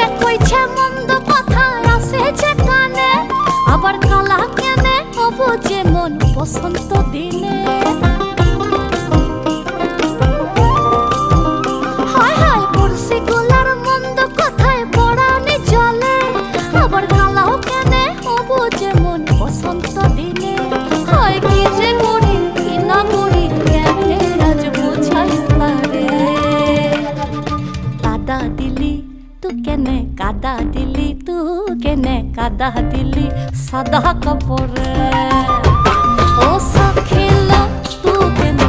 কে কইছে মন্দ কথা আসেছে কানে, আবার কালা কেনে হবো যে মন বসন্ত দিনে। হায় হায় পড়শি গোলার মন্দ কথায় পড়ানি চলে, আবার কালাও কেনে হবো যে মন বসন্ত দিনে। হয় কি যে করি কি না করি কেমনে আজ বোঝাই তারে। কাদা দিলি তু কেনে কাদা দিলি, তু কেনে কাদা দিলি সাদা কাপড়ে। ও সখিলা তু কেনে